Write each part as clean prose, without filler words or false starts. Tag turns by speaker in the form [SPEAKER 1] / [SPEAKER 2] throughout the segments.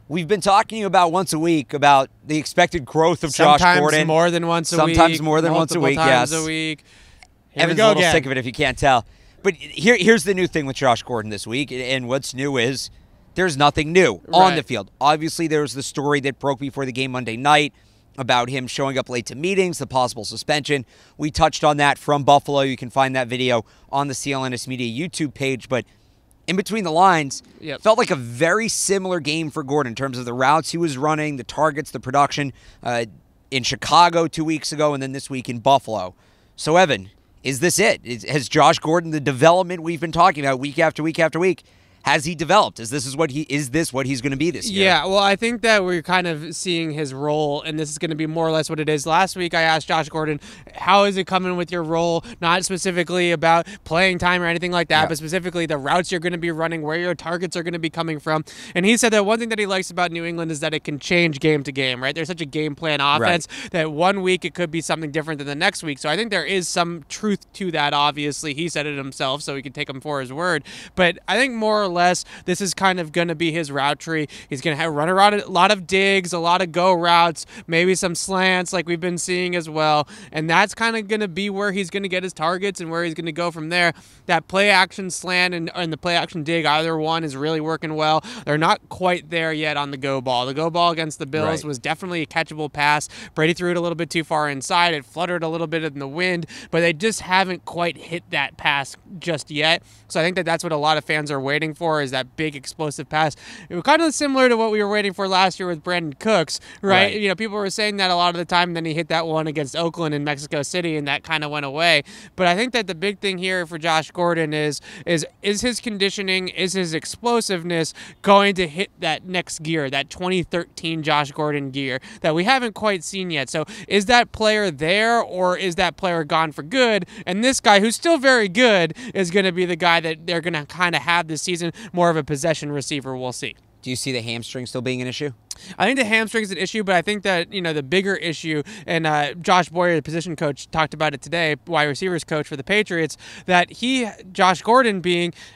[SPEAKER 1] We've been talking to you about once a week about the expected growth of Josh Gordon.
[SPEAKER 2] Sometimes more than once a week.
[SPEAKER 1] Sometimes more than once a week, yes.
[SPEAKER 2] A week.
[SPEAKER 1] Evan's a little sick of it if you can't tell. But here's the new thing with Josh Gordon this week, and what's new is there's nothing new on the field. Obviously, there was the story that broke before the game Monday night about him showing up late to meetings, the possible suspension. We touched on that from Buffalo. You can find that video on the CLNS Media YouTube page, but in between the lines, felt like a very similar game for Gordon in terms of the routes he was running, the targets, the production in Chicago 2 weeks ago, and then this week in Buffalo. So, Evan, is this it? Has Josh Gordon, the development we've been talking about week after week after week, has he developed? Is this what he's going to be this year?
[SPEAKER 2] Yeah, well, I think that we're kind of seeing his role, and this is going to be more or less what it is. Last week, I asked Josh Gordon, how is it coming with your role? Not specifically about playing time or anything like that, but specifically the routes you're going to be running, where your targets are going to be coming from. And he said that one thing that he likes about New England is that it can change game to game, right? There's such a game plan offense that one week it could be something different than the next week. So I think there is some truth to that, obviously. He said it himself, so we can take him for his word. But I think more or less, this is kind of going to be his route tree. He's going to run around a lot of digs, a lot of go routes, maybe some slants like we've been seeing as well. And that's kind of going to be where he's going to get his targets and where he's going to go from there. That play action slant and the play action dig, either one is really working well. They're not quite there yet on the go ball. The go ball against the Bills was definitely a catchable pass. Brady threw it a little bit too far inside. It fluttered a little bit in the wind, but they just haven't quite hit that pass just yet. So I think that that's what a lot of fans are waiting for, is that big explosive pass. It was kind of similar to what we were waiting for last year with Brandon Cooks, right? You know, people were saying that a lot of the time, and then he hit that one against Oakland in Mexico City, and that kind of went away. But I think that the big thing here for Josh Gordon is his conditioning, is his explosiveness going to hit that next gear, that 2013 Josh Gordon gear that we haven't quite seen yet. So is that player there, or is that player gone for good? And this guy, who's still very good, is going to be the guy that they're going to kind of have this season, more of a possession receiver. We'll see.
[SPEAKER 1] Do you see the hamstring still being an issue?
[SPEAKER 2] I think the hamstring is an issue, but I think that, you know, the bigger issue, and Josh Boyer, the position coach, talked about it today, wide receivers coach for the Patriots, that Josh Gordon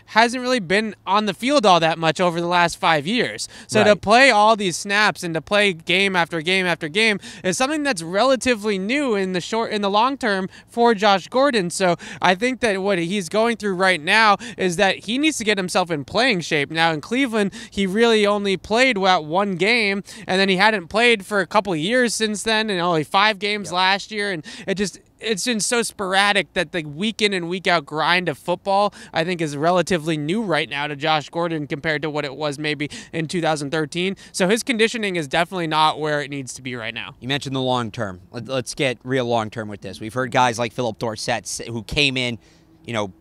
[SPEAKER 2] hasn't really been on the field all that much over the last 5 years. So to play all these snaps and to play game after game after game is something that's relatively new in the long term for Josh Gordon. So I think that what he's going through right now is that he needs to get himself in playing shape. Now in Cleveland, he really only played one game, and then he hadn't played for a couple of years since then, and only 5 games last year, and it's been so sporadic that the week in and week out grind of football, I think, is relatively new right now to Josh Gordon compared to what it was maybe in 2013. So his conditioning is definitely not where it needs to be right now.
[SPEAKER 1] You mentioned the long term. Let's get real long term with this. We've heard guys like Philip Dorsett who came in, you know,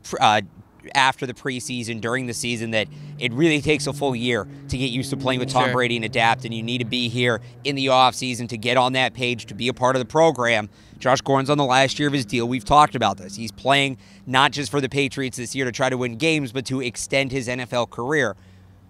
[SPEAKER 1] after the preseason, during the season, that it really takes a full year to get used to playing with Tom Brady and adapt, and you need to be here in the offseason to get on that page, to be a part of the program. Josh Gordon's on the last year of his deal. We've talked about this. He's playing not just for the Patriots this year to try to win games, but to extend his NFL career.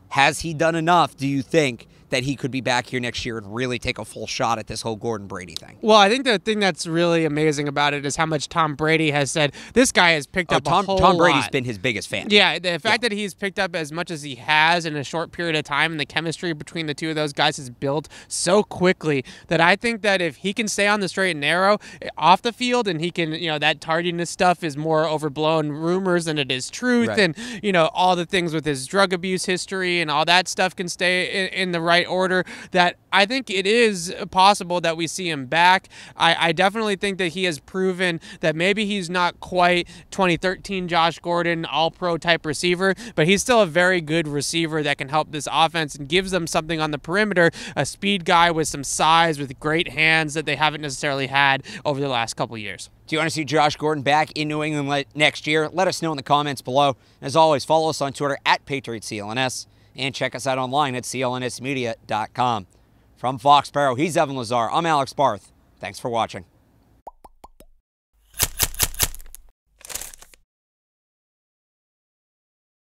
[SPEAKER 1] Has he done enough, do you think, that he could be back here next year and really take a full shot at this whole Gordon-Brady thing?
[SPEAKER 2] Well, I think the thing that's really amazing about it is how much Tom Brady has said. This guy has picked up a whole lot.
[SPEAKER 1] Tom Brady's been his biggest fan.
[SPEAKER 2] Yeah, the fact that he's picked up as much as he has in a short period of time, and the chemistry between the two of those guys is built so quickly that I think that if he can stay on the straight and narrow off the field, and he can, you know, that tardiness stuff is more overblown rumors than it is truth, and, you know, all the things with his drug abuse history and all that stuff can stay in the right order, that I think it is possible that we see him back. I definitely think that he has proven that maybe he's not quite 2013 Josh Gordon, all-pro type receiver, but he's still a very good receiver that can help this offense and gives them something on the perimeter, a speed guy with some size, with great hands that they haven't necessarily had over the last couple of years.
[SPEAKER 1] Do you want to see Josh Gordon back in New England next year? Let us know in the comments below. As always, follow us on Twitter at PatriotsCLNS. And check us out online at clnsmedia.com. From Foxborough, he's Evan Lazar. I'm Alex Barth. Thanks for watching.